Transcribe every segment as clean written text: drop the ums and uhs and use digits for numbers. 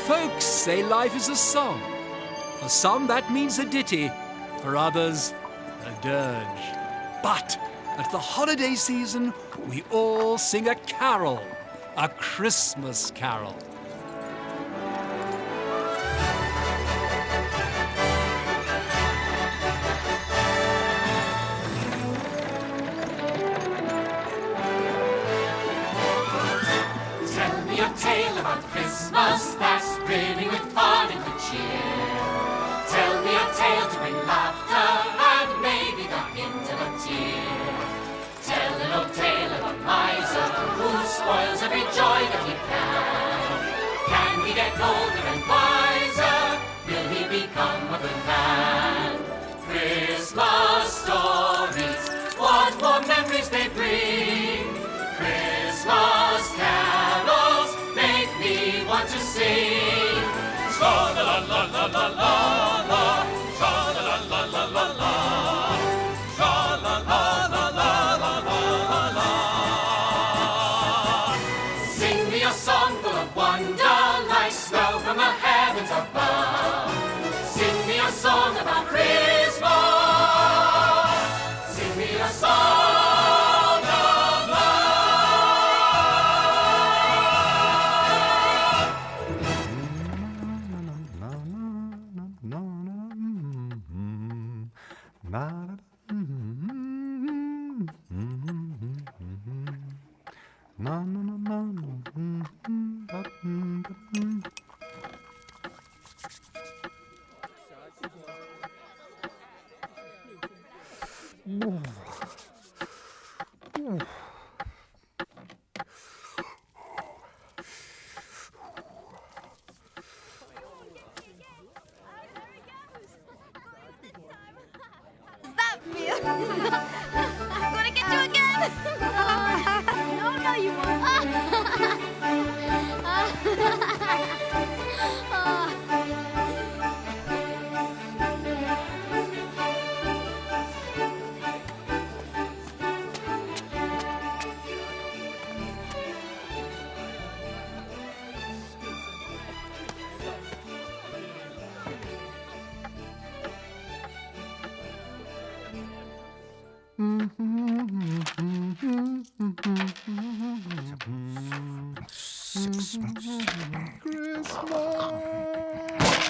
Folks say life is a song. For some, that means a ditty. For others, a dirge. But at the holiday season, we all sing a carol, a Christmas carol. Tell me a tale about Christmas that's brimming with fun and good cheer. Tell me a tale to bring laughter and maybe the hint of a tear. Tell an old tale of a miser who spoils every joy that he can. Can he get older and wiser? Will he become a good man? Christmas stories, what more memories they bring. Christmas carols make me want to sing. Sha-la-la-la-la-la-la, sha-la-la-la-la-la-la, sha-la-la-la-la-la-la-la. Sing me a song full of wonder, like snow from the heavens above. Sing me a song about Christmas. Sing me a song. I'm gonna get you again! No, you won't.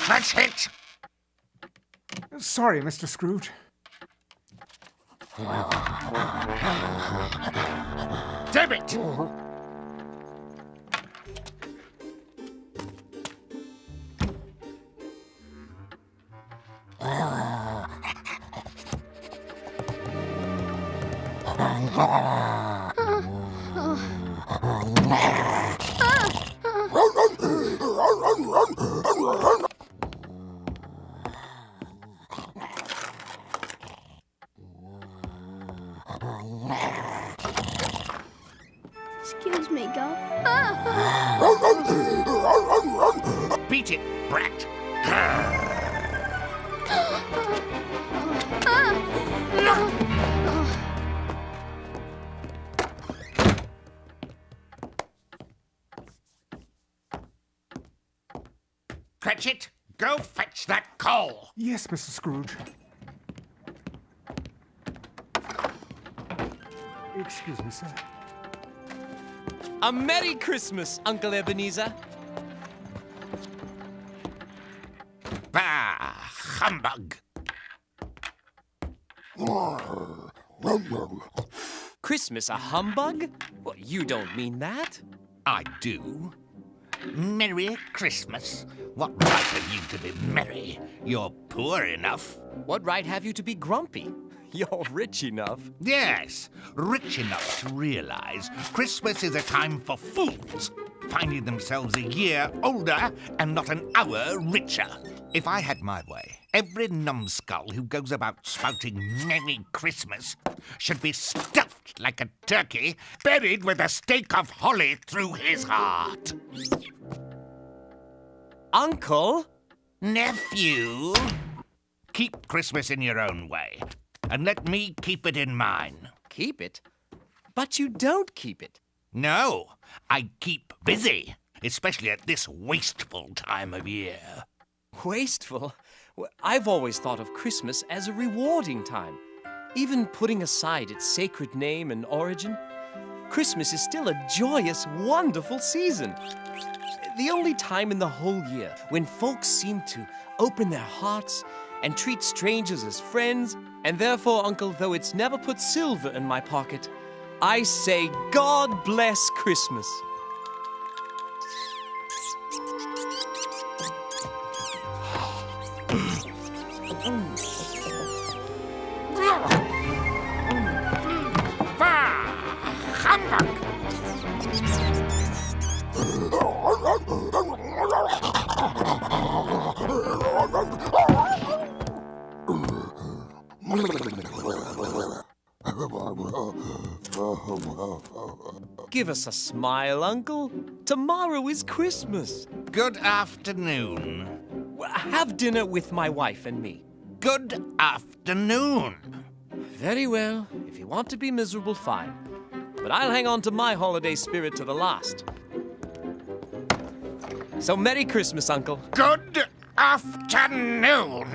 That's it! Sorry, Mr. Scrooge. Damn it! Excuse me, Guff. Beat it, brat! Cratchit, go fetch that coal! Yes, Mr. Scrooge. Excuse me, sir. A Merry Christmas, Uncle Ebenezer. Bah, humbug! Christmas a humbug? Well, you don't mean that. I do. Merry Christmas. What right have you to be merry? You're poor enough. What right have you to be grumpy? You're rich enough. Yes, rich enough to realize Christmas is a time for fools, finding themselves a year older and not an hour richer. If I had my way, every numbskull who goes about spouting Merry Christmas should be stuffed like a turkey, buried with a stake of holly through his heart. Uncle? Nephew, keep Christmas in your own way, and let me keep it in mine. Keep it? But you don't keep it. No, I keep busy. especially at this wasteful time of year. Wasteful? Well, I've always thought of Christmas as a rewarding time. Even putting aside its sacred name and origin, Christmas is still a joyous, wonderful season. The only time in the whole year when folks seem to open their hearts and treat strangers as friends. And therefore, Uncle, though it's never put silver in my pocket, I say God bless Christmas. Humbug! Give us a smile, Uncle. Tomorrow is Christmas. Good afternoon. Have dinner with my wife and me. Good afternoon. Very well. If you want to be miserable, fine. But I'll hang on to my holiday spirit to the last. So Merry Christmas, Uncle. Good afternoon.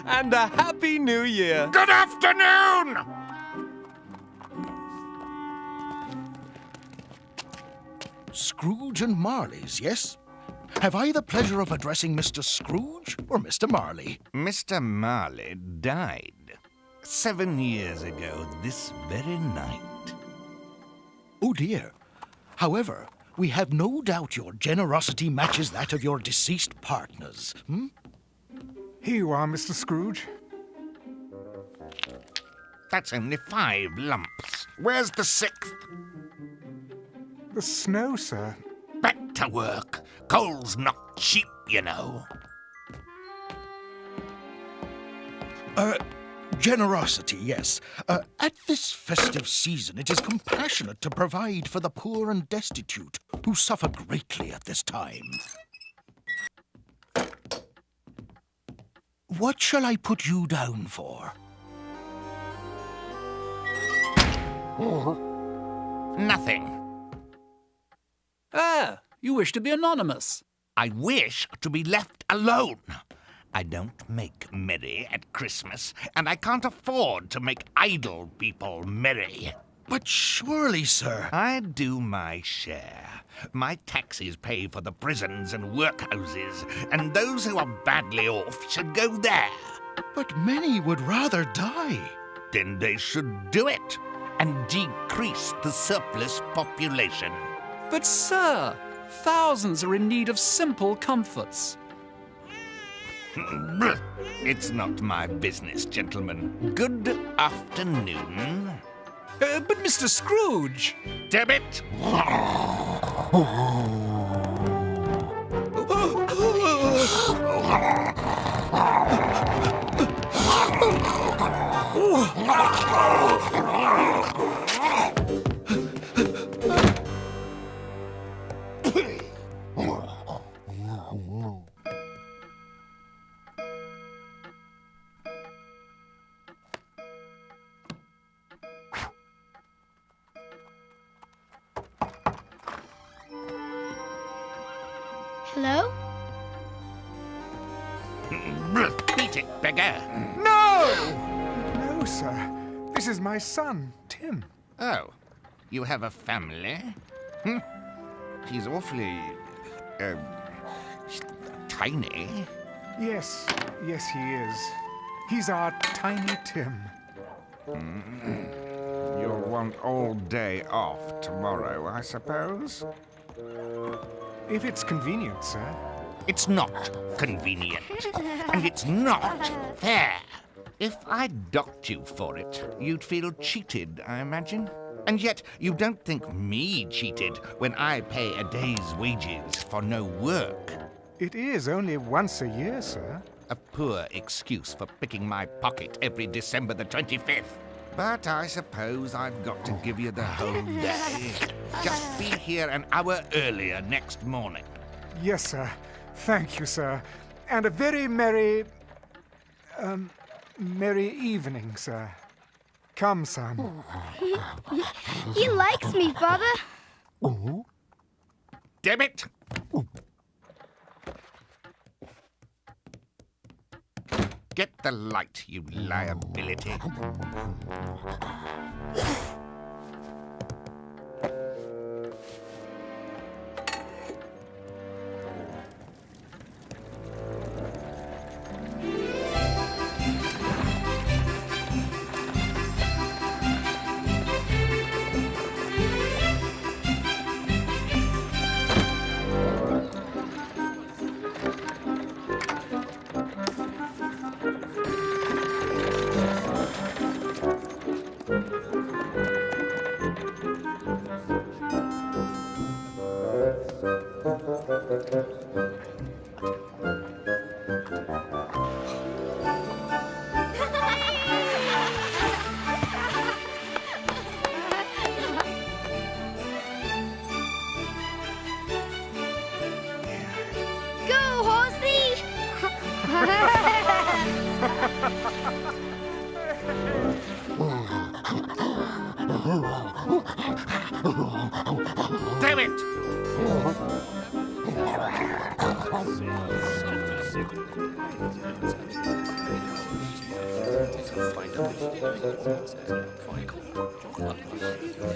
And a Happy New Year. Good afternoon. Scrooge and Marley's, yes? Have I the pleasure of addressing Mr. Scrooge or Mr. Marley? Mr. Marley died 7 years ago this very night. Oh dear. However, we have no doubt your generosity matches that of your deceased partners. Here you are, Mr. Scrooge. That's only 5 lumps. Where's the 6th? The snow, sir. Back to work. Coal's not cheap, you know. Generosity, yes. At this festive season, it is compassionate to provide for the poor and destitute, who suffer greatly at this time. What shall I put you down for? Nothing. Ah, you wish to be anonymous. I wish to be left alone. I don't make merry at Christmas, and I can't afford to make idle people merry. But surely, sir... I do my share. My taxes pay for the prisons and workhouses, and those who are badly off should go there. But many would rather die. Then they should do it, and decrease the surplus population. But, sir, thousands are in need of simple comforts. It's not my business, gentlemen. Good afternoon. But Mr. Scrooge... Debit! Hello? Beat it, beggar. No, sir. This is my son, Tim. Oh, you have a family? He's awfully... tiny. Yes, he is. He's our tiny Tim. You'll want all day off tomorrow, I suppose? If it's convenient, sir. It's not convenient, and it's not fair. If I docked you for it, you'd feel cheated, I imagine. And yet you don't think me cheated when I pay a day's wages for no work. It is only once a year, sir. A poor excuse for picking my pocket every December the 25th. But I suppose I've got to give you the whole day. Just be here an hour earlier next morning. Yes, sir. Thank you, sir. And a very merry evening, sir. Come, son. He likes me, Father. damn it! Get the light, you liability. Go, horsey! Damn it!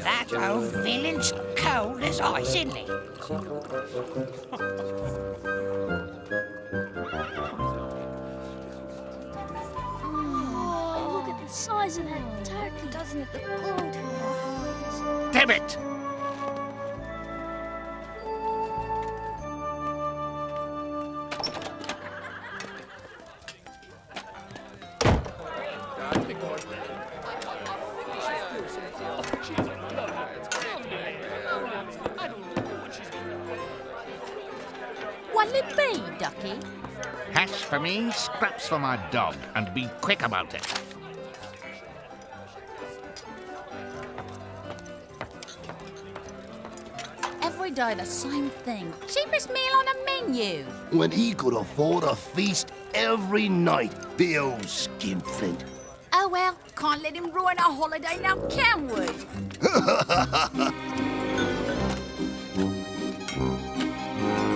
That old villain's cold as ice, isn't he? Oh, look at the size of that turkey, doesn't it? The gold. Damn it! What'll it be, Ducky? Hash for me, scraps for my dog, and be quick about it. Every day the same thing. Cheapest meal on the menu. When he could afford a feast every night, the old skinflint. Oh well, can't let him ruin our holiday now, can we?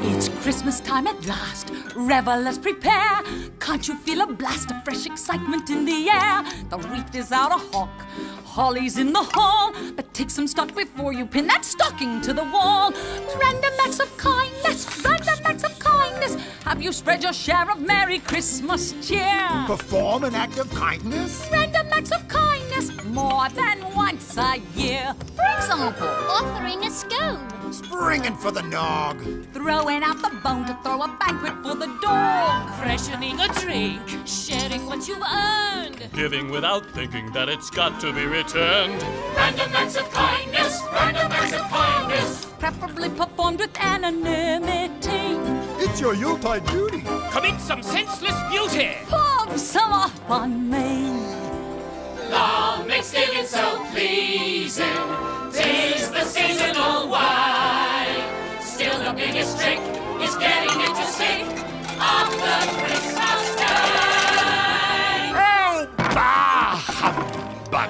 It's Christmas time at last. Revelers prepare. Can't you feel a blast of fresh excitement in the air? The wreath is out a hawk. Holly's in the hall. But take some stock before you pin that stocking to the wall. Random acts of kindness. Random acts of kindness. Have you spread your share of Merry Christmas cheer? Perform an act of kindness? Random acts of kindness more than once a year. For example, Offering a scone. Springing for the nog. throwing out the bone to throw a banquet for the dog. Freshening a drink, sharing what you've earned. Giving without thinking that it's got to be returned. Random acts of kindness, random acts of kindness. Preferably performed with anonymity. It's your Yuletide duty. Commit some senseless beauty. Palm some off on me. Love makes giving so pleasing. 'Tis the seasonal wine. Still the biggest trick is getting it to stick on the Christmas day. Oh, bah, humbug!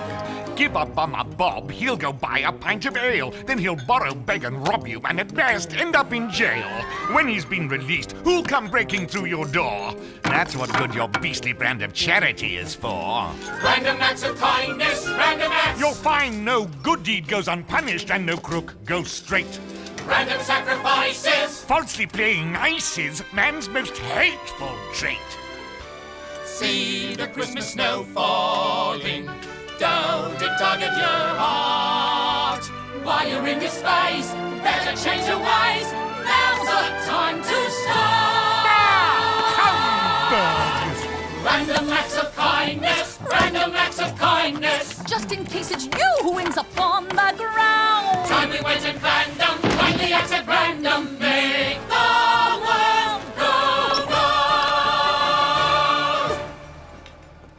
Give up on my Bob, he'll go buy a pint of ale. Then he'll borrow, beg and rob you, and at best end up in jail. When he's been released, who'll come breaking through your door? That's what good your beastly brand of charity is for. Random acts of kindness, random acts. You'll find no good deed goes unpunished and no crook goes straight. Random sacrifices. Falsely playing nice is man's most hateful trait. See the Christmas snow falling. Don't it tug at your heart? While you're in disguise, better change your ways. Now's the time to start. Random acts of kindness, random acts of kindness. Just in case it's you who ends up on the ground. Time we went and planned them, kindly acts at random. Make the world go round.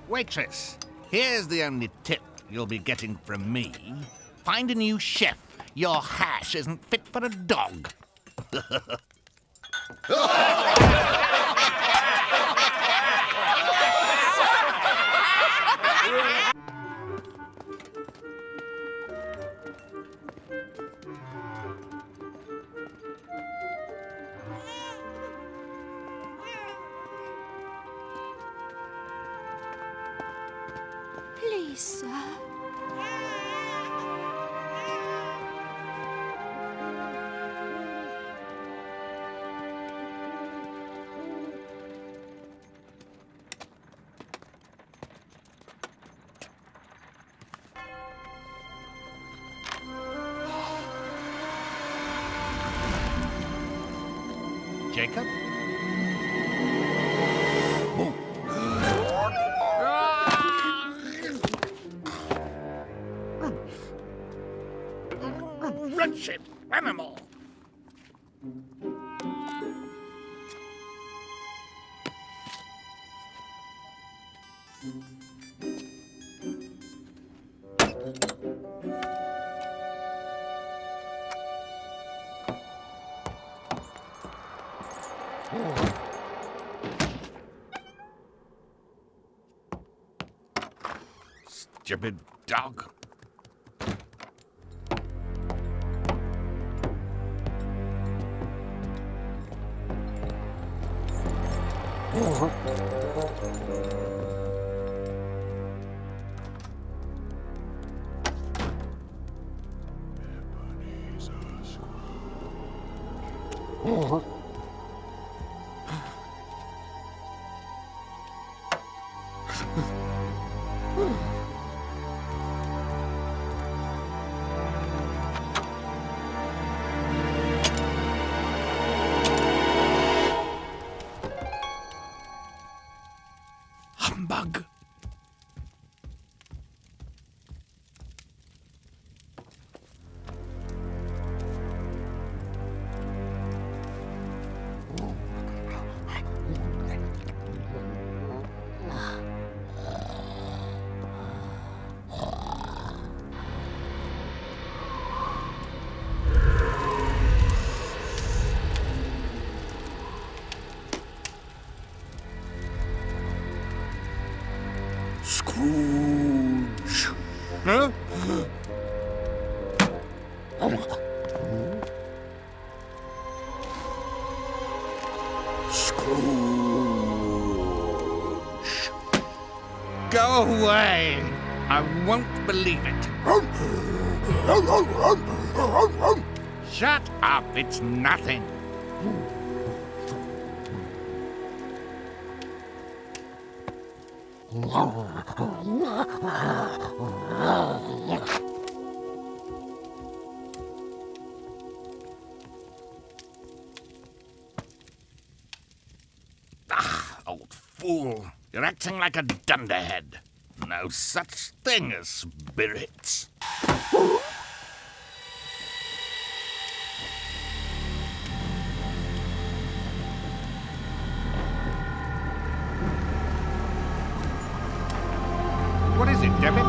Waitress, here's the only tip you'll be getting from me. Find a new chef. Your hash isn't fit for a dog. Please, sir. Jacob? Wretched animal! Stupid dog. Humbug! Scrooge. Huh? Scrooge. Go away! I won't believe it. Shut up, it's nothing. Ah, old fool. You're acting like a dunderhead. No such thing as spirits. What is it, Debbit?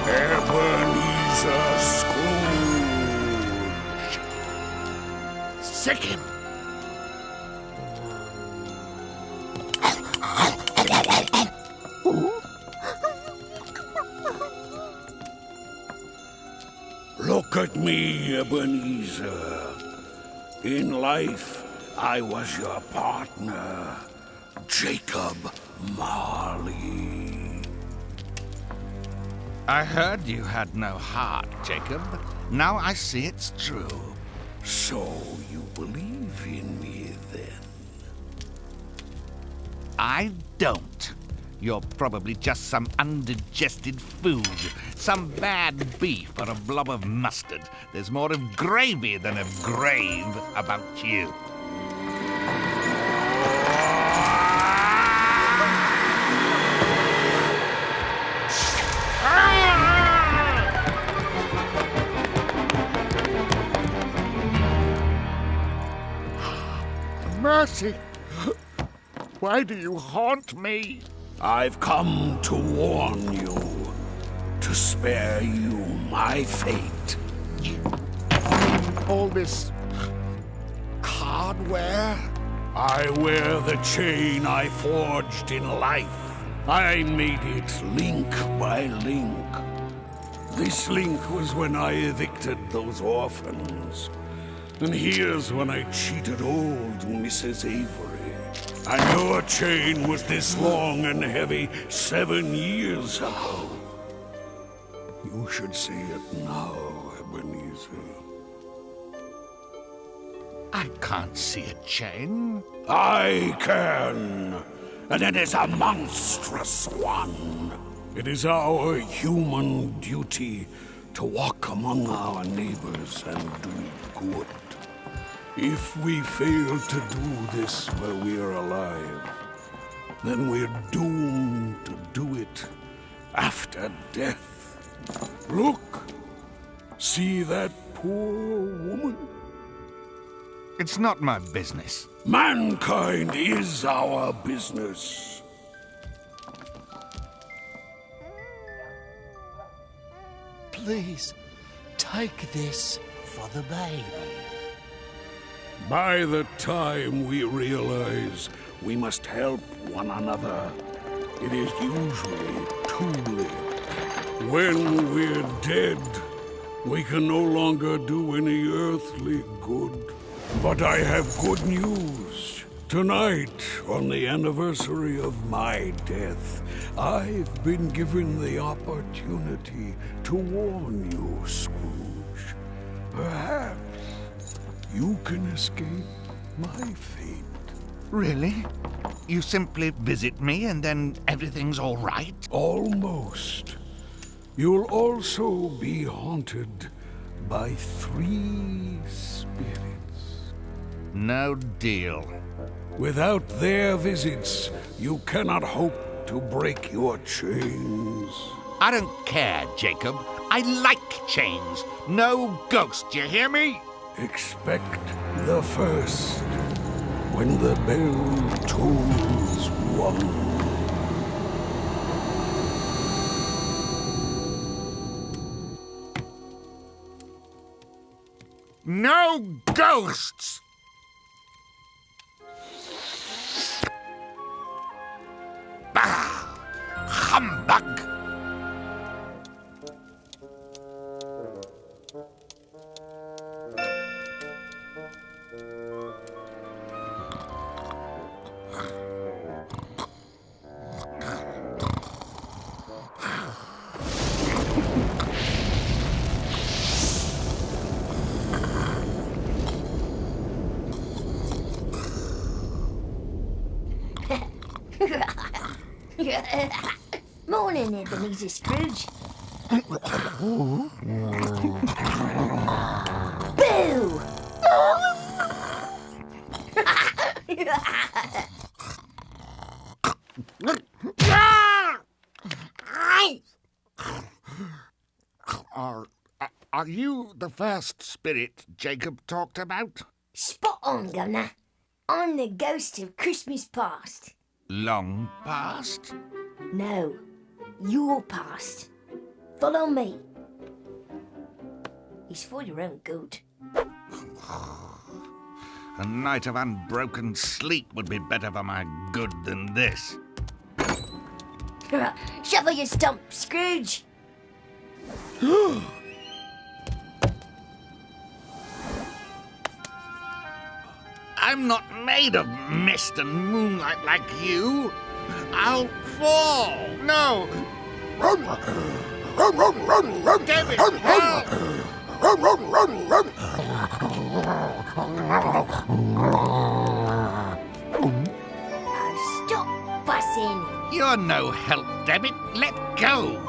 Ebenezer Scrooge. Sick him! Look at me, Ebenezer. In life, I was your partner, Jacob Marley. I heard you had no heart, Jacob. Now I see it's true. So you believe in me, then? I don't. You're probably just some undigested food. Some bad beef or a blob of mustard. There's more of gravy than of grave about you. Mercy! Why do you haunt me? I've come to warn you, to spare you my fate. All this hardware? I wear the chain I forged in life. I made it link by link. This link was when I evicted those orphans. And here's when I cheated old Mrs. Avery. And your chain was this long and heavy 7 years ago. You should see it now, Ebenezer. I can't see a chain. I can. And it is a monstrous one. It is our human duty to walk among our neighbors and do good. If we fail to do this while we are alive, then we're doomed to do it after death. Look! See that poor woman? It's not my business. Mankind is our business. Please, take this for the baby. By the time we realize we must help one another, it is usually too late. When we're dead, we can no longer do any earthly good. But I have good news. Tonight, on the anniversary of my death, I've been given the opportunity to warn you, Scrooge. Perhaps you can escape my fate. Really? You simply visit me and then everything's all right? Almost. You'll also be haunted by 3 spirits. No deal. Without their visits, you cannot hope to break your chains. I don't care, Jacob. I like chains. No ghost, you hear me? Expect the first, when the bell tolls 1. No ghosts! Humbug! Morning, Ebenezer Scrooge. Boo! Are you the first spirit Jacob talked about? Spot on, Governor. I'm the ghost of Christmas past. Long past? No, your past. Follow me. It's for your own good. A night of unbroken sleep would be better for my good than this. Shovel your stump, Scrooge. I'm not made of mist and moonlight like you. I'll fall. No. David, help! Stop fussing. You're no help, David. Let go.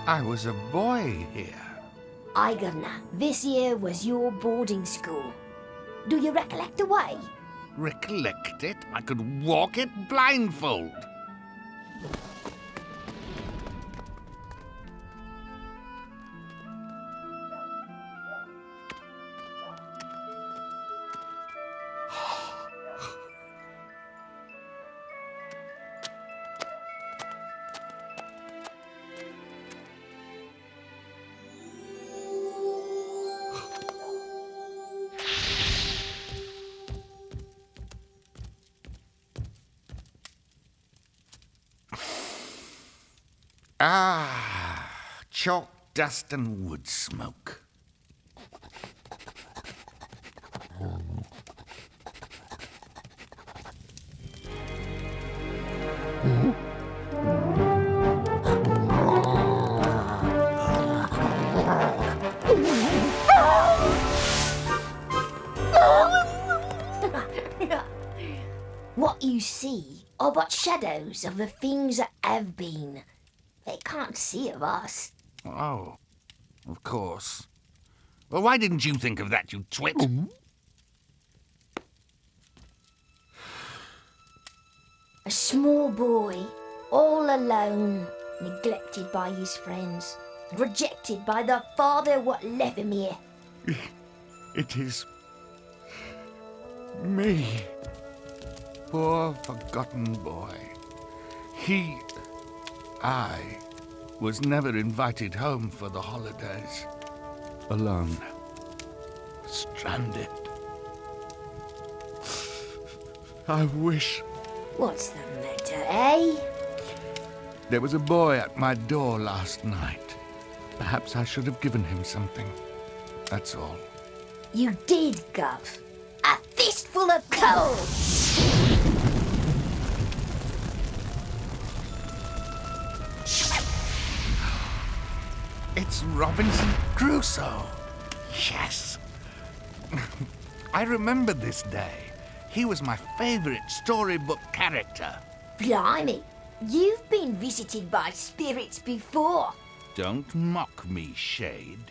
I was a boy here. Aye, Governor. This here was your boarding school. Do you recollect the way? Recollect it? I could walk it blindfold. chalk dust and wood smoke. What you see are but shadows of the things that have been. They can't see of us. Oh, of course. Well, why didn't you think of that, you twit? A small boy, all alone, neglected by his friends, rejected by the father what left him here. It is me. Poor forgotten boy. I was never invited home for the holidays. Alone. Stranded. I wish... What's the matter, eh? There was a boy at my door last night. Perhaps I should have given him something. That's all. You did, Gov. A fistful of coal! It's Robinson Crusoe. Yes. I remember this day. He was my favourite storybook character. Blimey, you've been visited by spirits before. Don't mock me, Shade.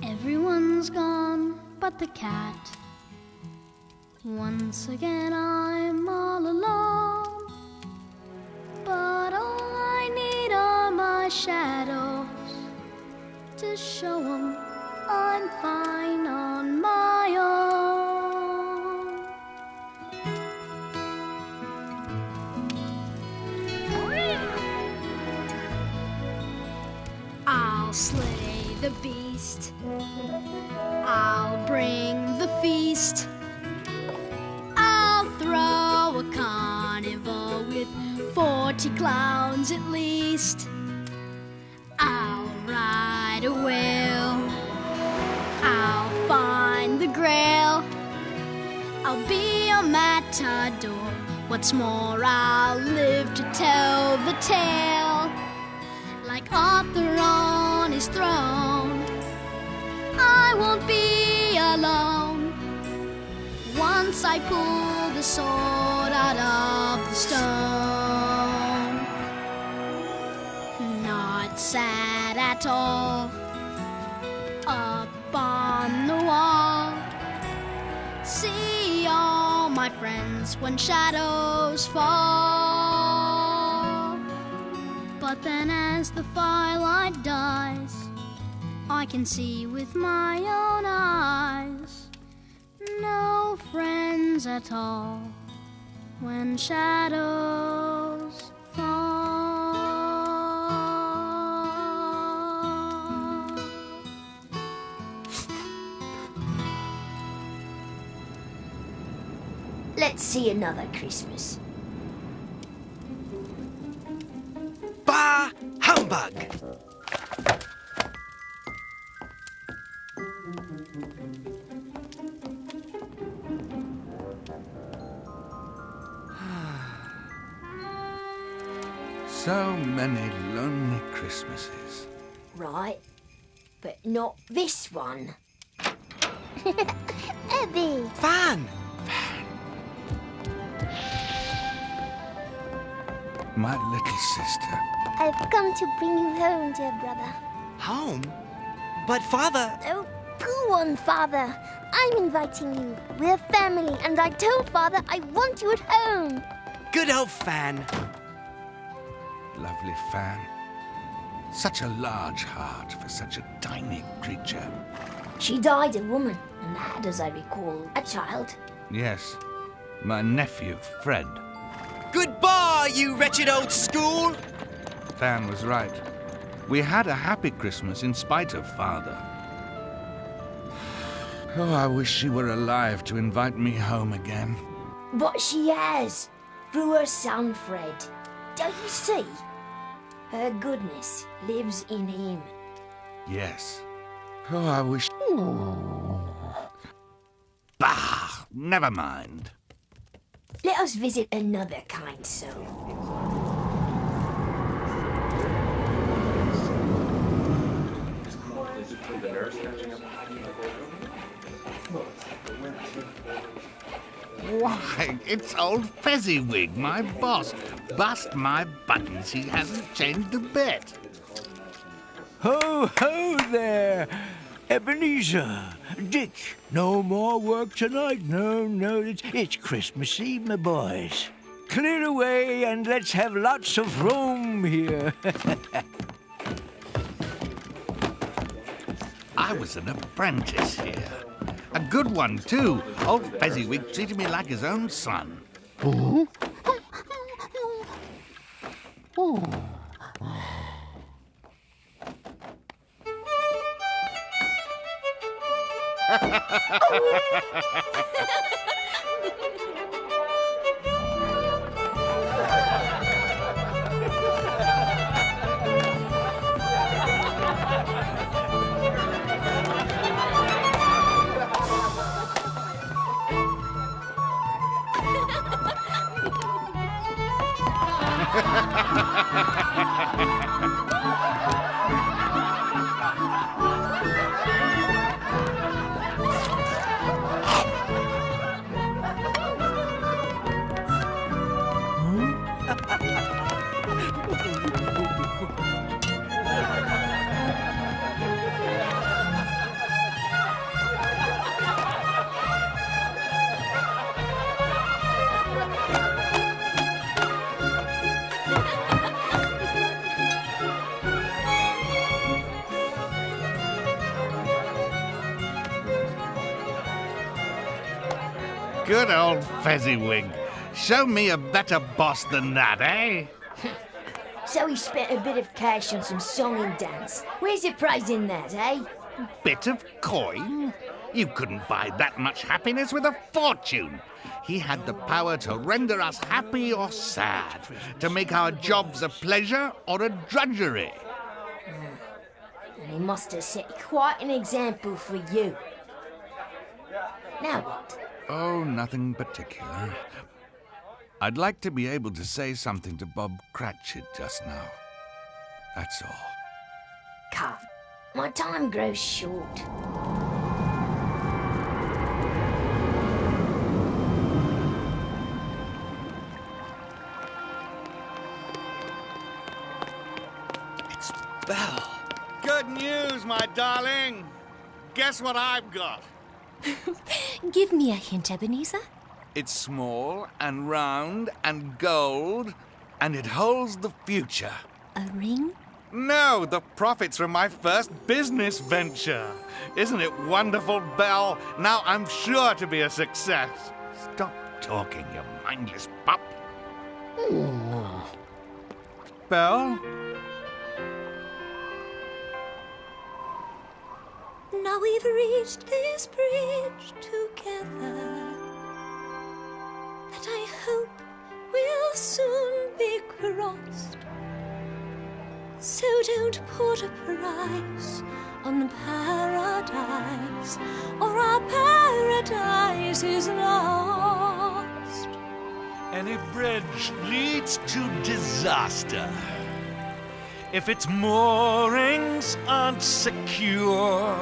Everyone's gone but the cat. Once again I'm all alone, but all I need are my shadows to show 'em I'm fine on my own. I'll slay the beast, I'll bring the feast, I'll throw a carnival with 40 clowns at least. I'll ride a whale, I'll find the grail, I'll be a matador. What's more, I'll live to tell the tale. Like Arthur on his throne, I won't be alone. Once I pull the sword out of the stone. Not sad at all. Up on the wall, see all my friends when shadows fall. But then as the firelight dies, I can see with my own eyes. No friends at all when shadows fall. Let's see another Christmas. Bah! Humbug! So many lonely Christmases. Right, but not this one. Abby! Fan! My little sister. I've come to bring you home, dear brother. Home? But Father... Oh, go on, Father. I'm inviting you. We're family, and I told Father I want you at home. Good old Fan. Lovely Fan. Such a large heart for such a tiny creature. She died a woman and had, as I recall, a child. Yes, my nephew, Fred. Goodbye, you wretched old school! Fan was right. We had a happy Christmas in spite of Father. Oh, I wish she were alive to invite me home again. But she has, through her son Fred. Don't you see? Her goodness lives in him. Yes. Oh, I wish... Bah! Never mind. Let us visit another kind soul. Why, it's old Fezziwig, my boss. Bust my buttons, he hasn't changed a bit. Ho, ho there! Ebenezer! Dick, no more work tonight. No, it's Christmas Eve, my boys. Clear away and let's have lots of room here. I was an apprentice here. A good one, too. Old Fezziwig treated me like his own son. Oh? Good old Fezziwig. Show me a better boss than that, eh? So he spent a bit of cash on some song and dance. Where's the prize in that, eh? Bit of coin? You couldn't buy that much happiness with a fortune. He had the power to render us happy or sad, to make our jobs a pleasure or a drudgery. And he must have set quite an example for you. Now what? Oh, nothing particular. I'd like to be able to say something to Bob Cratchit just now. That's all. Come, my time grows short. It's Belle. Good news, my darling. Guess what I've got? Give me a hint, Ebenezer. It's small and round and gold, and it holds the future. A ring? No, the profits from my first business venture. Isn't it wonderful, Belle? Now I'm sure to be a success. Stop talking, you mindless pup. Belle? Now we've reached this bridge together that I hope will soon be crossed. So don't put a price on paradise, or our paradise is lost. Any bridge leads to disaster if its moorings aren't secure.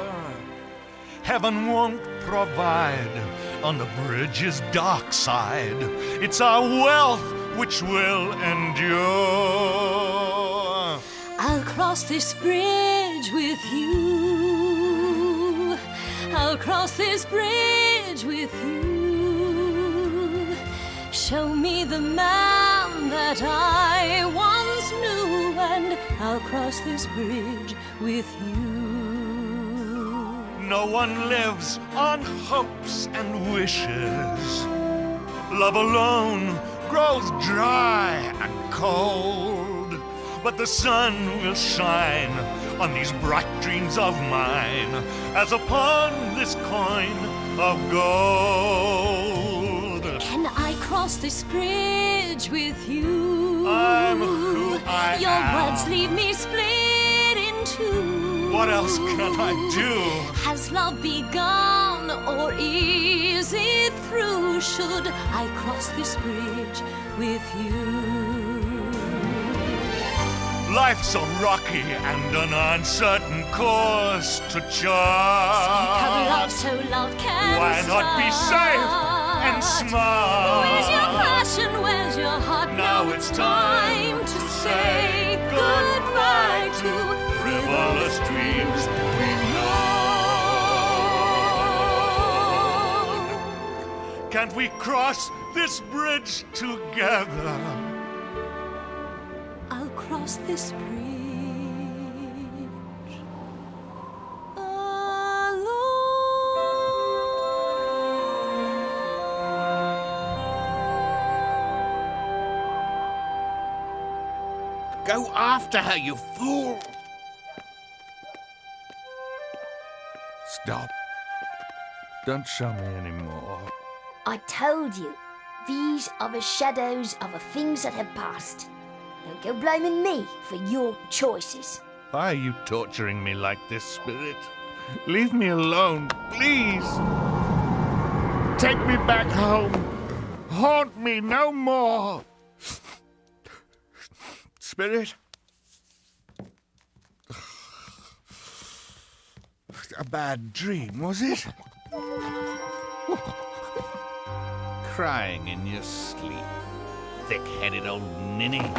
Heaven won't provide on the bridge's dark side. It's our wealth which will endure. I'll cross this bridge with you. I'll cross this bridge with you. Show me the man that I once knew, and I'll cross this bridge with you. No one lives on hopes and wishes. Love alone grows dry and cold. But the sun will shine on these bright dreams of mine as upon this coin of gold. Can I cross this bridge with you? I'm who I Your am. words leave me split in two. What else can I do? Has love begun or is it through? Should I cross this bridge with you? Life's a rocky and an uncertain course to chart. Speak of love so love can Why not be safe and smart? Where's your passion? Where's your heart? Now it's time to say goodbye to frivolous dreams we've known. Can't we cross this bridge together? I'll cross this bridge Go after her, you fool! Stop. Don't show me anymore. I told you, these are the shadows of the things that have passed. Don't go blaming me for your choices. Why are you torturing me like this, Spirit? Leave me alone, please! Take me back home! Haunt me no more! Spirit? A bad dream, was it? Crying in your sleep, thick-headed old ninny.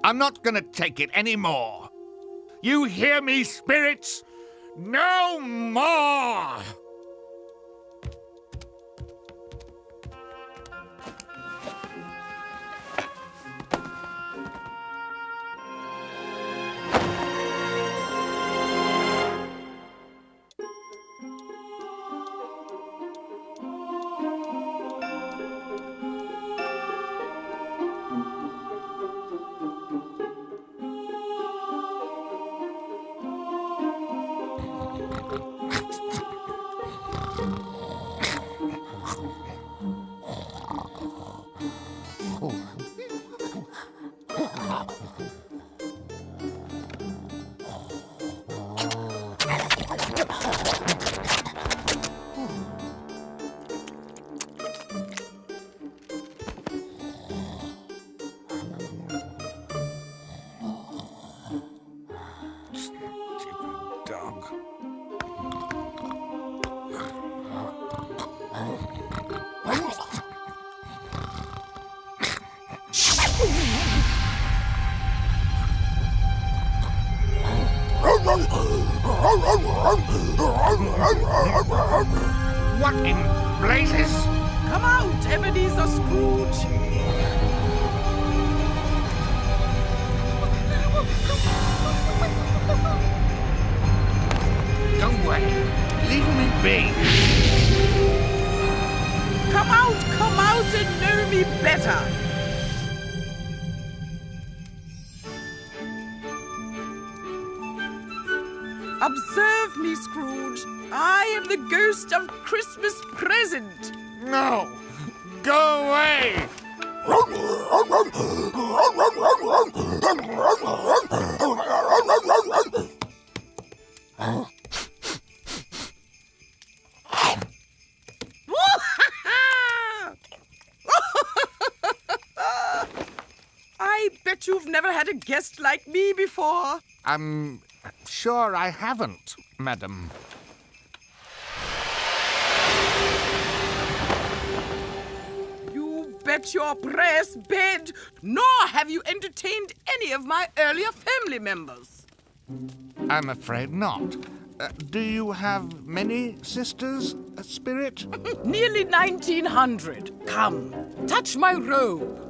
I'm not gonna take it anymore. You hear me, spirits? No more! What in blazes? Come out, Ebenezer Scrooge! Go away. Leave me be. Come out and know me better! Observe me, Scrooge. I am the ghost of Christmas present. No! Go away! I bet you've never had a guest like me before. I'm sure I haven't, madam. You bet your brass bed, nor have you entertained any of my earlier family members. I'm afraid not. Do you have many sisters, Spirit? Nearly 1900. Come, touch my robe.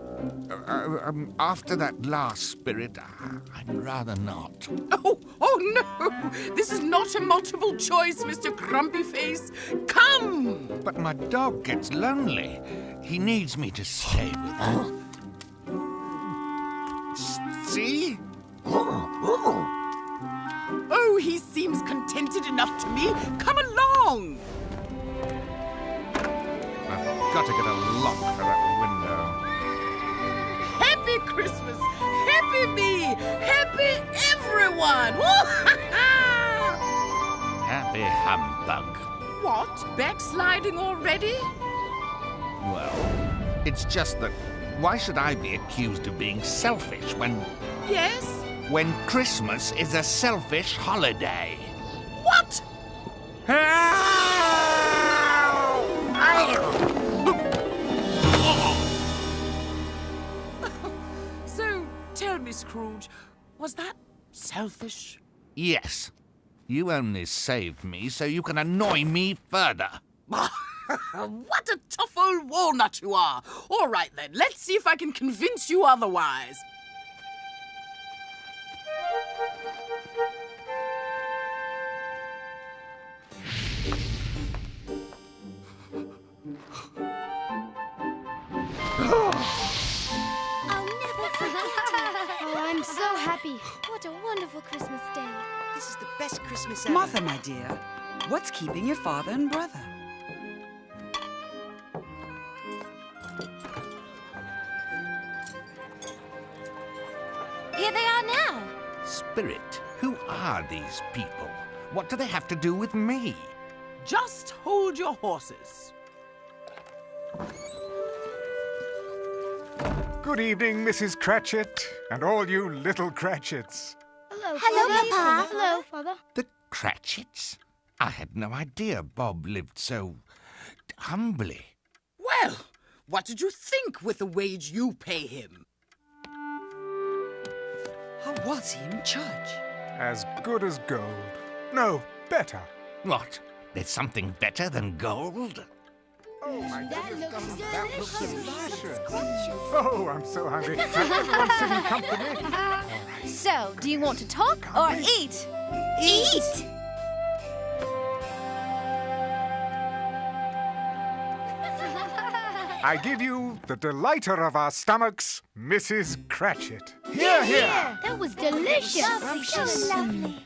After that last, Spirit, I'd rather not. Oh no! This is not a multiple choice, Mr. Grumpy Face. Come! But my dog gets lonely. He needs me to stay with him. See? hinted enough to me. Come along. I've got to get a lock for that window. Happy Christmas! Happy me! Happy everyone! Happy humbug. What? Backsliding already? Well, it's just that why should I be accused of being selfish when Yes? when Christmas is a selfish holiday? What? So, tell me, Scrooge, was that selfish? Yes. You only saved me so you can annoy me further. What a tough old walnut you are! All right, then, let's see if I can convince you otherwise. I'll never forget it. Oh, I'm so happy. What a wonderful Christmas day. This is the best Christmas ever. Martha, my dear, what's keeping your father and brother? Here they are now. Spirit, who are these people? What do they have to do with me? Just hold your horses. Good evening, Mrs. Cratchit, and all you little Cratchits. Hello, Papa. Hello, Father. The Cratchits? I had no idea Bob lived so humbly. Well, what did you think with the wage you pay him? How was he in church? As good as gold. No, better. What? There's something better than gold? Oh, my goodness. That looks delicious. Oh, I'm so hungry. Now, everyone sit in company. So, do you want to talk or eat? Eat! I give you the delighter of our stomachs, Mrs. Cratchit. Hear, hear! That was delicious. So lovely.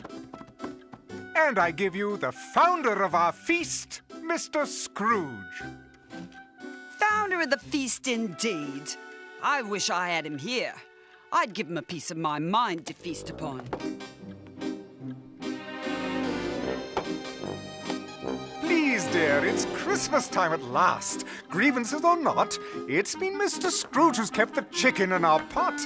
And I give you the founder of our feast, Mr. Scrooge. Founder of the feast, indeed. I wish I had him here. I'd give him a piece of my mind to feast upon. Please, dear, it's Christmas time at last. Grievances or not, it's been Mr. Scrooge who's kept the chicken in our pot.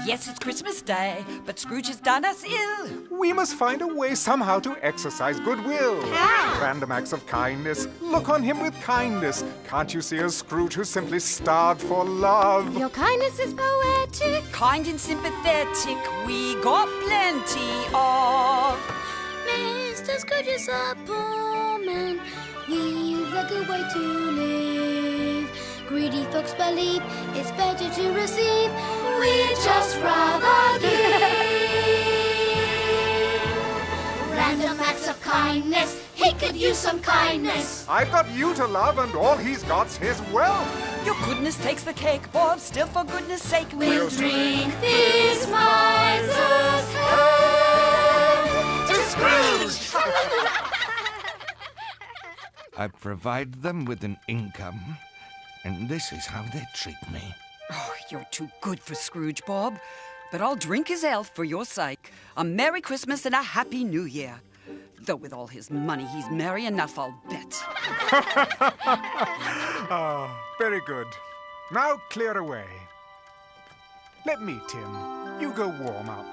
Yes, it's Christmas Day, but Scrooge has done us ill. We must find a way somehow to exercise goodwill. How? Random acts of kindness. Look on him with kindness. Can't you see a Scrooge who's simply starved for love? Your kindness is poetic. Kind and sympathetic, we got plenty of. Mr. Scrooge is a poor man. We've a good way to live. Greedy folks believe it's better to receive. We'd just rather give. Random acts of kindness. He could use some kindness. I've got you to love, and all he's got's his wealth. Your goodness takes the cake, Bob. Still, for goodness sake, We'll drink this miser's health to Scrooge. I provide them with an income, and this is how they treat me. Oh, you're too good for Scrooge, Bob. But I'll drink his health for your sake. A Merry Christmas and a Happy New Year. Though with all his money, he's merry enough, I'll bet. Ah, very good. Now clear away. Let me, Tim. You go warm up.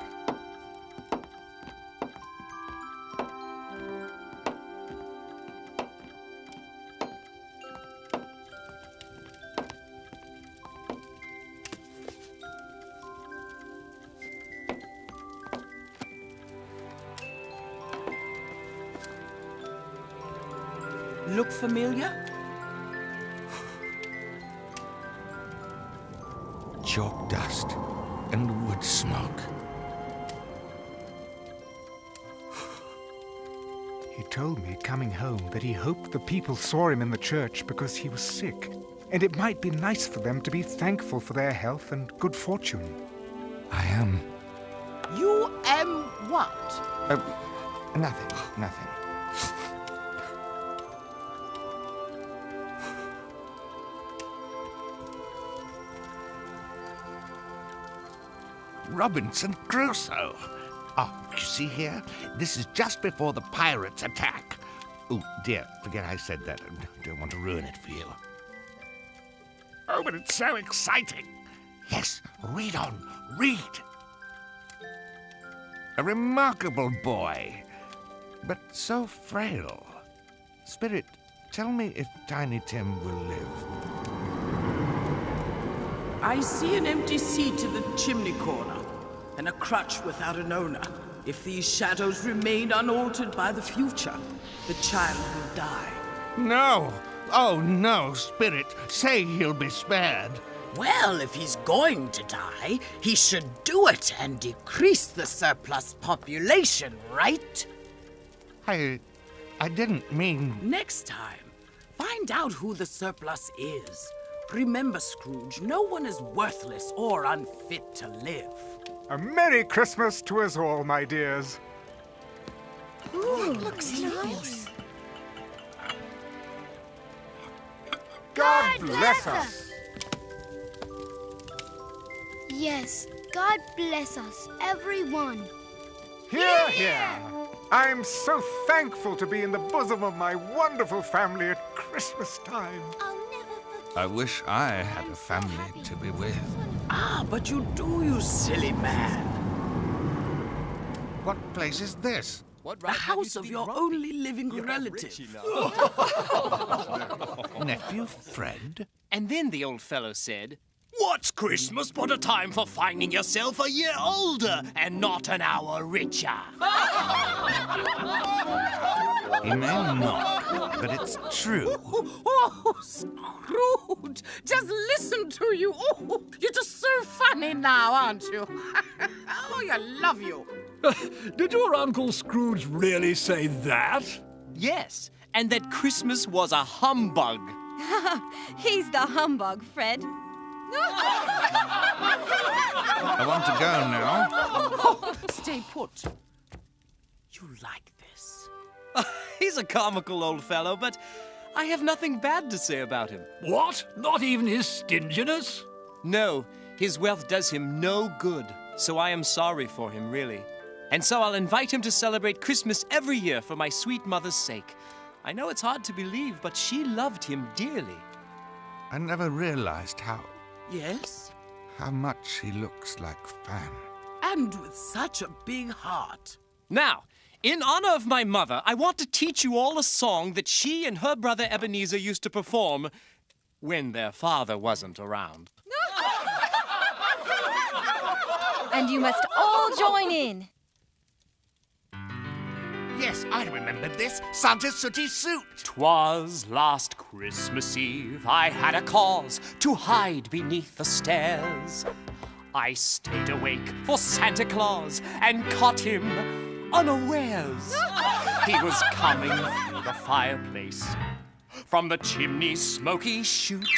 Look familiar? Chalk dust and wood smoke. He told me coming home that he hoped the people saw him in the church because he was sick, and it might be nice for them to be thankful for their health and good fortune. I am. You am what? Nothing. Robinson Crusoe. Oh, you see here? This is just before the pirates attack. Oh, dear, forget I said that. I don't want to ruin it for you. Oh, but it's so exciting. Yes, read on, read. A remarkable boy, but so frail. Spirit, tell me if Tiny Tim will live. I see an empty seat in the chimney corner, and a crutch without an owner. If these shadows remain unaltered by the future, the child will die. No! Oh, no, Spirit, say he'll be spared. Well, if he's going to die, he should do it and decrease the surplus population, right? I didn't mean... Next time, find out who the surplus is. Remember, Scrooge, no one is worthless or unfit to live. A Merry Christmas to us all, my dears. Ooh, looks nice. God bless us. Yes, God bless us, everyone. Hear, hear. I'm so thankful to be in the bosom of my wonderful family at Christmas time. I wish I had a family to be with. Ah, but you do, you silly man. What place is this? The house of your only living relative. Nephew Fred? And then the old fellow said, What's Christmas but a time for finding yourself a year older and not an hour richer? He may mock, but it's true. Oh, Scrooge, just listen to you. Oh, you're just so funny now, aren't you? Oh, I love you. Did your Uncle Scrooge really say that? Yes, and that Christmas was a humbug. He's the humbug, Fred. I want to go now. Oh, stay put. You like this? He's a comical old fellow, but I have nothing bad to say about him. What? Not even his stinginess? No, his wealth does him no good, so I am sorry for him, really. And so I'll invite him to celebrate Christmas every year for my sweet mother's sake. I know it's hard to believe, but she loved him dearly. I never realized how Yes? much he looks like Fan. And with such a big heart. Now, in honor of my mother, I want to teach you all a song that she and her brother Ebenezer used to perform when their father wasn't around. And you must all join in. Yes, I remember this. Santa's sooty suit. 'Twas last Christmas Eve, I had a cause to hide beneath the stairs. I stayed awake for Santa Claus and caught him unawares. He was coming through the fireplace from the chimney's smoky chute.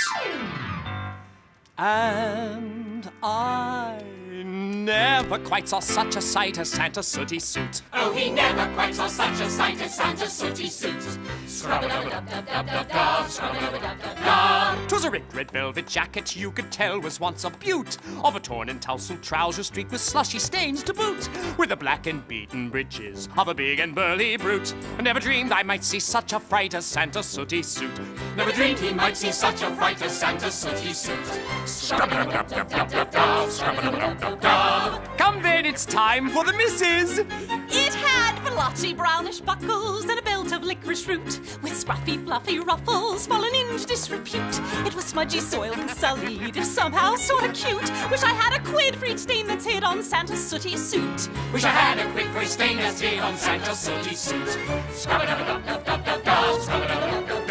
And I never quite saw such a sight as Santa's sooty suit. Oh, he never quite saw such a sight as Santa's sooty suit. Scrub-a-dub-a-dub-dub-dub, scrub-a-dub-a-dub-dub. 'Twas a ripped red velvet jacket you could tell was once a beaut, of a torn and tousled trouser streaked with slushy stains to boot, with the black and beaten breeches of a big and burly brute. I never dreamed I might see such a fright as Santa's sooty suit. Never dreamed he might see such a fright as Santa's sooty suit. Scrub-a-dub-dub-dub-dub, scrub-a-dub-dub-dub. Come then, it's time for the missus. It had blotchy brownish buckles and a belt of licorice root, with scruffy fluffy ruffles fallen into disrepute. It was smudgy, soiled and sullied, if somehow sorta cute. Wish I had a quid for each stain that's hid on Santa's sooty suit. Wish I had a quid for each stain that's hid on Santa's sooty suit. Scrub-a-dub-dub-dub-dub, scrub-a-dub-dub-dub.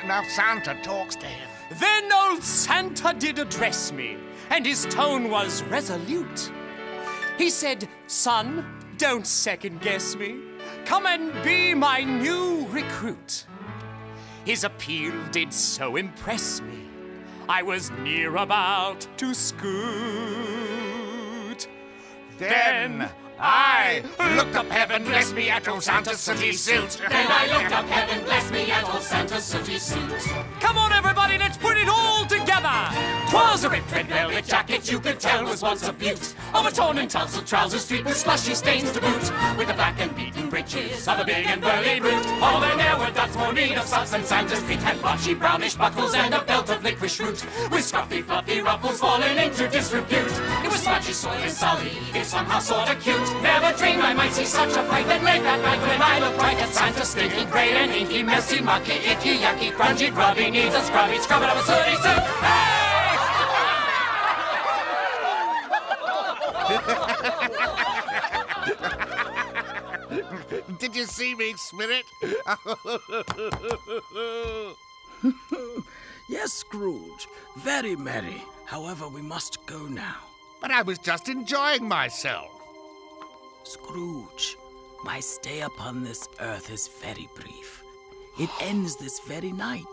Now Santa talks to him. Then old Santa did address me, and his tone was resolute. He said, "Son, don't second-guess me. Come and be my new recruit." His appeal did so impress me, I was near about to scoot. Then I looked up heaven, bless me at old Santa's sooty suit. Then I looked up heaven, bless me at old Santa's sooty suit. Come on, everybody, let's put it all together. 'Twas a ripped red velvet jacket you could tell was once a beaut, of a torn and tousled trousers streaked with slushy stains to boot, with the black and beaten breeches of a big and burly brute. Oh, there ne'er were dots more need of socks than Santa's feet had blotchy brownish buckles and a belt of licorice root, with scruffy fluffy ruffles falling into disrepute. It was smudgy, soiled and sully, if somehow sorta cute. Never dreamed I might see such a fright that late that night when I looked right at Santa, stinky, grey and inky, messy, mucky, icky, yucky, grungy, grubby, needs a scrubby, scrubbing up a sooty suit. Hey! Did you see me, Spirit? Yes, Scrooge. Very merry. However, we must go now. But I was just enjoying myself. Scrooge, my stay upon this earth is very brief. It ends this very night.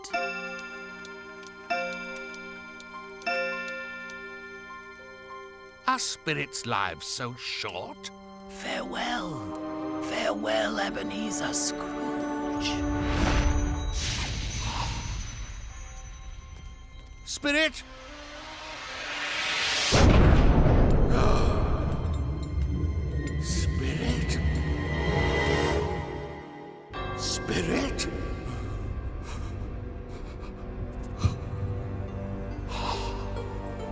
Are spirits' lives so short? Farewell. Farewell, Ebenezer Scrooge. Spirit? Spirit? Spirit?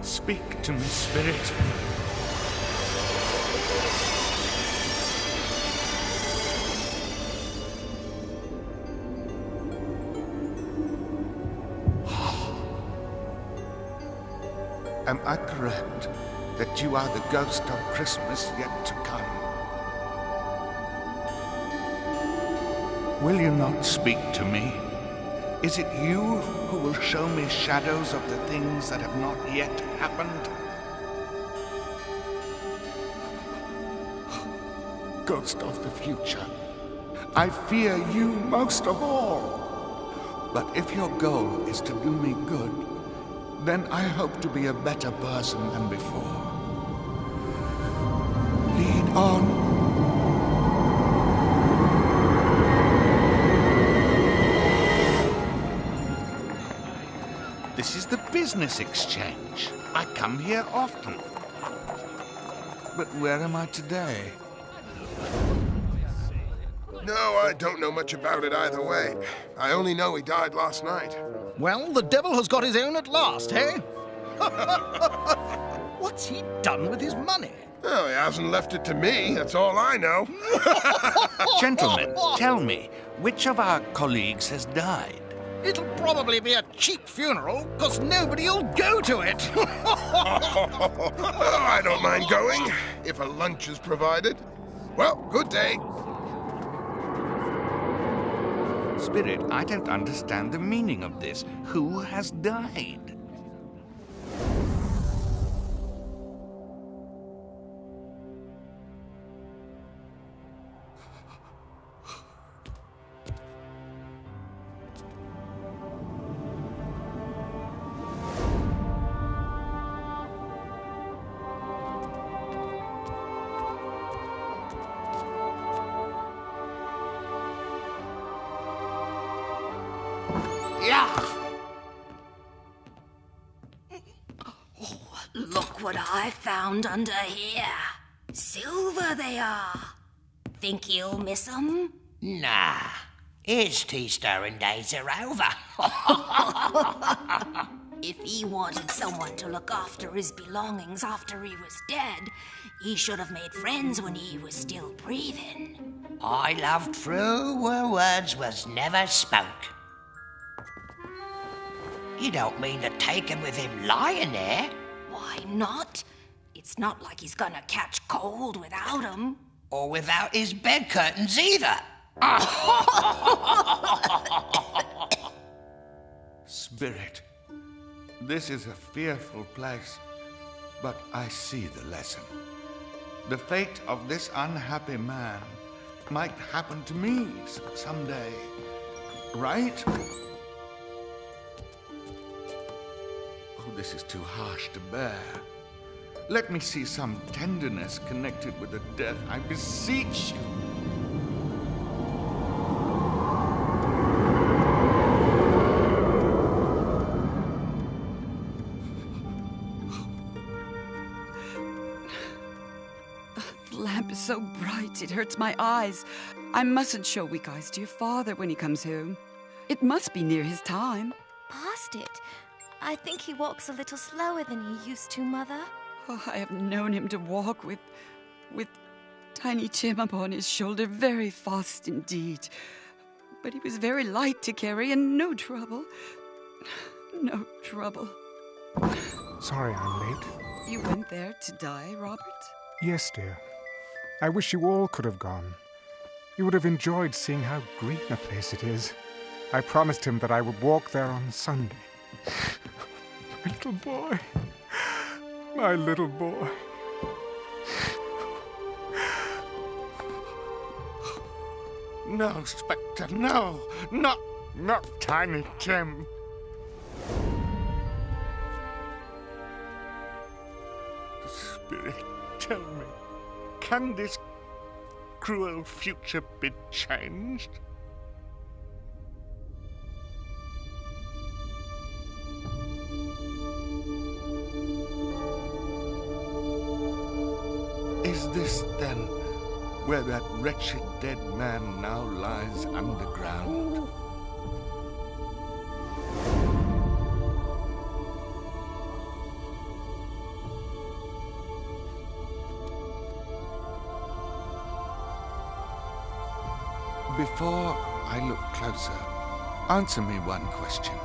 Speak to me, Spirit. Am I correct that you are the ghost of Christmas yet to come? Will you not speak to me? Is it you who will show me shadows of the things that have not yet happened? Ghost of the future, I fear you most of all. But if your goal is to do me good, then I hope to be a better person than before. Lead on. This is the business exchange. I come here often. But where am I today? No, I don't know much about it either way. I only know he died last night. Well, the devil has got his own at last, eh? What's he done with his money? Well, he hasn't left it to me, that's all I know. Gentlemen, tell me, which of our colleagues has died? It'll probably be a cheap funeral, because nobody'll go to it. Oh, I don't mind going, if a lunch is provided. Well, good day. Spirit, I don't understand the meaning of this. Who has died? Look what I found under here. Silver they are. Think you'll miss 'em? Nah, his tea-stirring days are over. If he wanted someone to look after his belongings after he was dead, he should have made friends when he was still breathing. I loved through where words was never spoke. You don't mean to take him with him lying there? Why not? It's not like he's gonna catch cold without 'em. Or without his bed curtains either. Spirit, this is a fearful place, but I see the lesson. The fate of this unhappy man might happen to me someday, right? Oh, this is too harsh to bear. Let me see some tenderness connected with the death, I beseech you. The lamp is so bright, it hurts my eyes. I mustn't show weak eyes to your father when he comes home. It must be near his time. Past it. I think he walks a little slower than he used to, Mother. Oh, I have known him to walk with Tiny Tim upon his shoulder very fast indeed. But he was very light to carry and no trouble. No trouble. Sorry I'm late. You went there to die, Robert? Yes, dear. I wish you all could have gone. You would have enjoyed seeing how green a place it is. I promised him that I would walk there on Sunday. My little boy. My little boy. No, Spectre, no! Not Tiny Tim. Spirit, tell me, can this cruel future be changed? Is this, then, where that wretched dead man now lies underground? Before I look closer, answer me one question.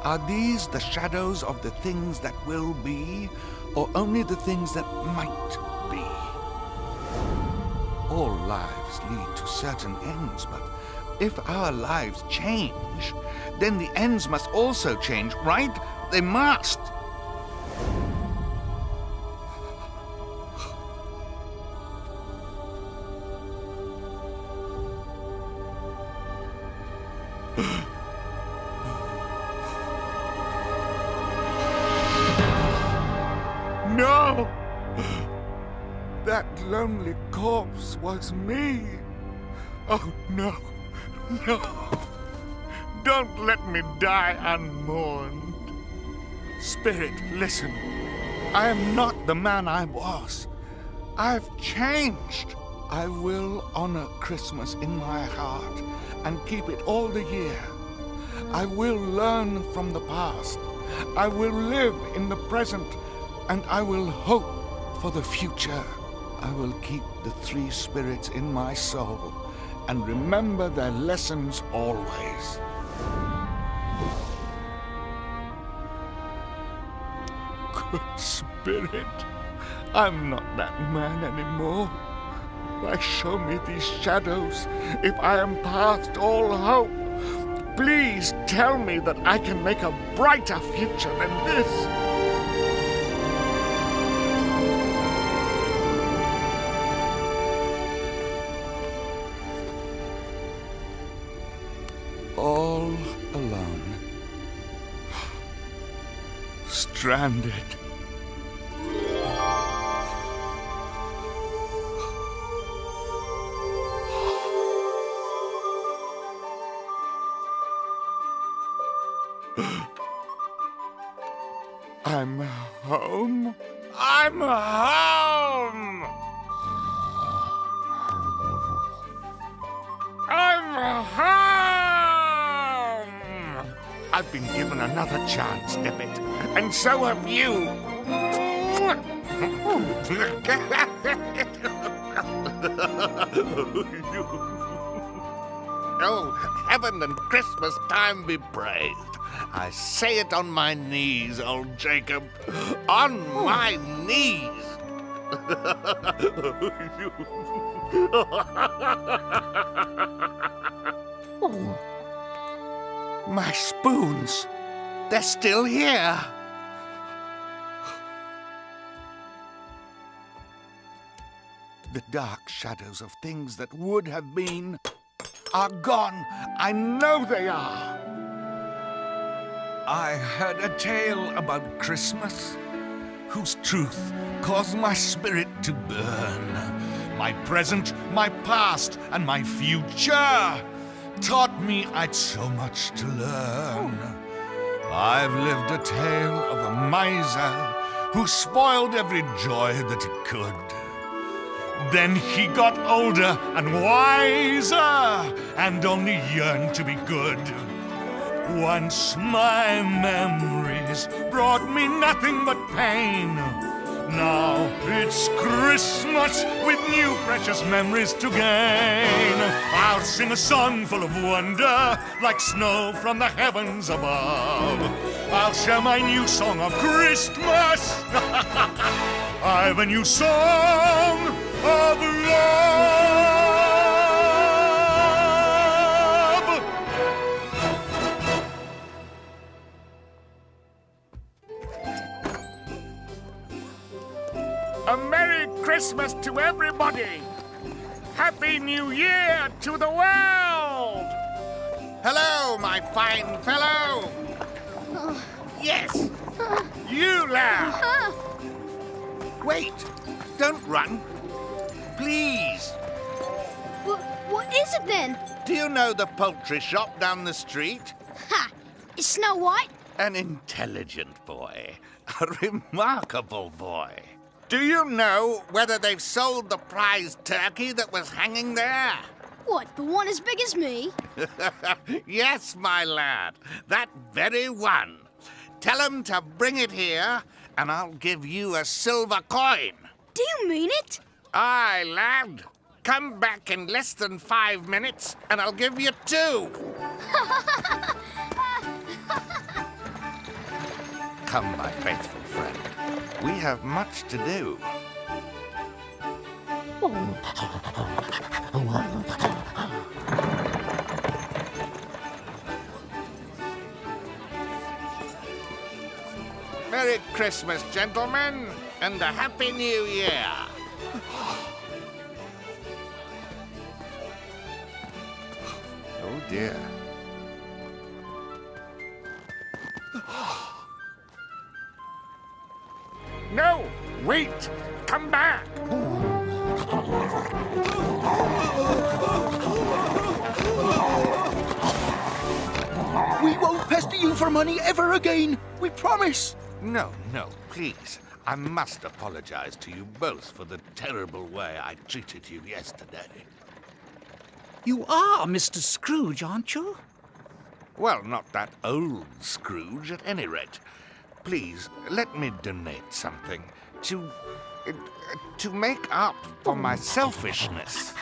Are these the shadows of the things that will be, or only the things that might be? All lives lead to certain ends, but if our lives change, then the ends must also change, right? They must! No! That lonely corpse was me. Oh, no. No. Don't let me die unmourned. Spirit, listen. I am not the man I was. I've changed. I will honor Christmas in my heart and keep it all the year. I will learn from the past. I will live in the present, and I will hope for the future. I will keep the three spirits in my soul and remember their lessons always. Good Spirit, I'm not that man anymore. Why show me these shadows if I am past all hope? Please tell me that I can make a brighter future than this. All alone. Stranded. I'm home. I'm home. I'm home. I've been given another chance, Debbit, and so have you. Oh, heaven and Christmas time be praised. I say it on my knees, old Jacob. On my knees. My spoons. They're still here. The dark shadows of things that would have been are gone. I know they are. I heard a tale about Christmas. whose truth caused my spirit to burn. My present, my past, and my future taught me I'd so much to learn. I've lived a tale of a miser who spoiled every joy that he could. Then he got older and wiser and only yearned to be good. Once my memories brought me nothing but pain. Now it's Christmas with new precious memories to gain. I'll sing a song full of wonder like snow from the heavens above. I'll share my new song of Christmas. I've a new song of love. A Merry Christmas to everybody! Happy New Year to the world! Hello, my fine fellow! Yes, you lad! Wait, don't run. Please. What is it then? Do you know the poultry shop down the street? Ha! It's Snow White? An intelligent boy. A remarkable boy. Do you know whether they've sold the prize turkey that was hanging there? What, the one as big as me? Yes, my lad. That very one. Tell 'em to bring it here, and I'll give you a silver coin. Do you mean it? Aye, lad. Come back in less than 5 minutes, and I'll give you 2. Come, my faithful friend. We have much to do. Merry Christmas, gentlemen, and a Happy New Year. Oh, dear. No! Wait! Come back! We won't pester you for money ever again. We promise. No, please. I must apologize to you both for the terrible way I treated you yesterday. You are Mr. Scrooge, aren't you? Well, not that old Scrooge, at any rate. Please, let me donate something to make up for my selfishness.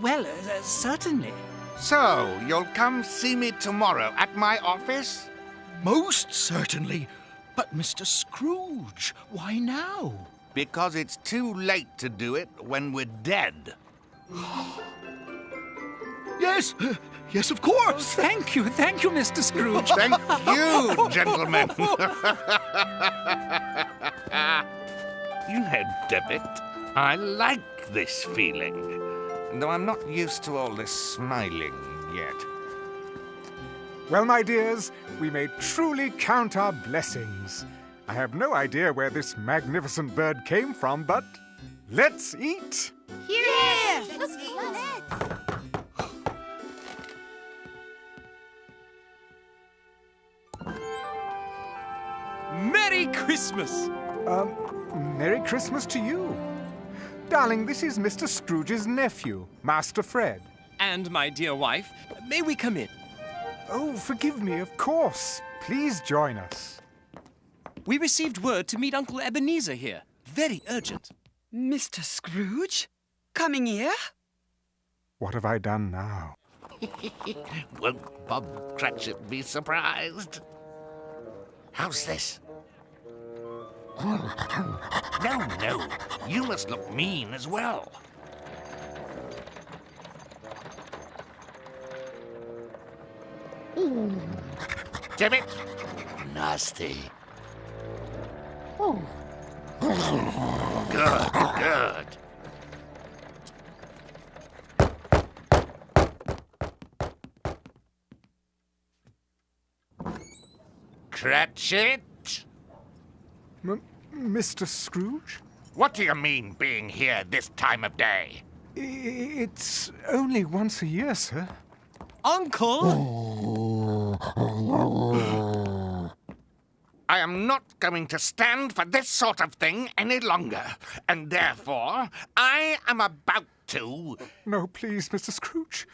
Well, certainly. So, you'll come see me tomorrow at my office? Most certainly. But, Mr. Scrooge, why now? Because it's too late to do it when we're dead. Yes, yes, of course. Thank you, Mr. Scrooge. Thank you, gentlemen. You know, Debbit, I like this feeling, though I'm not used to all this smiling yet. Well, my dears, we may truly count our blessings. I have no idea where this magnificent bird came from, but let's eat. Yes! Let's. Merry Christmas! Merry Christmas to you. Darling, this is Mr. Scrooge's nephew, Master Fred. And my dear wife, may we come in? Oh, forgive me, of course. Please join us. We received word to meet Uncle Ebenezer here. Very urgent. Mr. Scrooge? Coming here? What have I done now? Won't Bob Cratchit be surprised? How's this? No, you must look mean as well. Damn it! Nasty. Good. Cratchit? Mr. Scrooge? What do you mean, being here this time of day? It's only once a year, sir. Uncle! I am not going to stand for this sort of thing any longer, and therefore I am about to... No, please, Mr. Scrooge.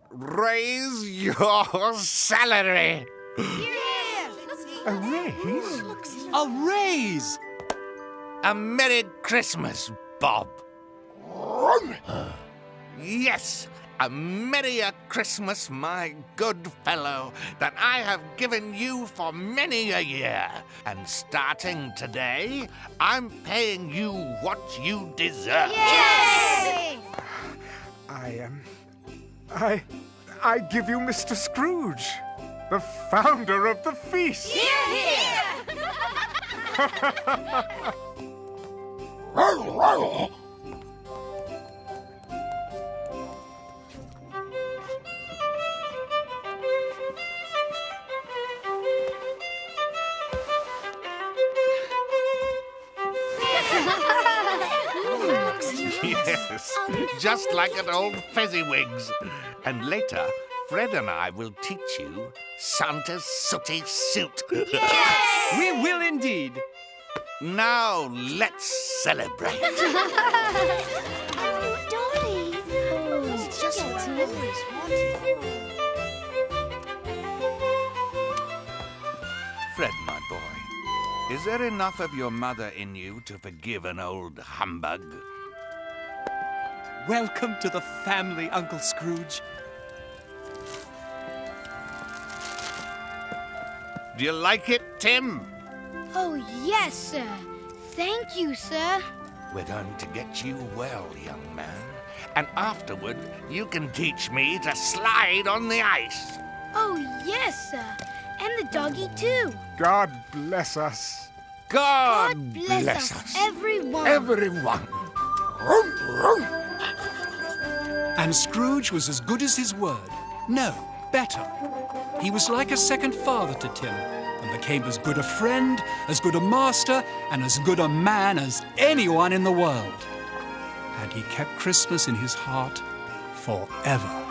Raise your salary. A raise? A raise! A Merry Christmas, Bob. Yes, a merrier Christmas, my good fellow, than I have given you for many a year. And starting today, I'm paying you what you deserve. Yay! I give you Mr. Scrooge, the founder of the feast. Yes, just like at old Fezziwigs. And later, Fred and I will teach you Santa's sooty suit. We will indeed. Now, let's celebrate. Dolly! It's just what I always wanted. Fred, my boy, is there enough of your mother in you to forgive an old humbug? Welcome to the family, Uncle Scrooge. Do you like it, Tim? Oh, yes, sir. Thank you, sir. We're going to get you well, young man. And afterward, you can teach me to slide on the ice. Oh, yes, sir. And the doggy, too. God bless us. God Bless us, everyone. Everyone. And Scrooge was as good as his word. No, better. He was like a second father to Tim, and became as good a friend, as good a master, and as good a man as anyone in the world. And he kept Christmas in his heart forever.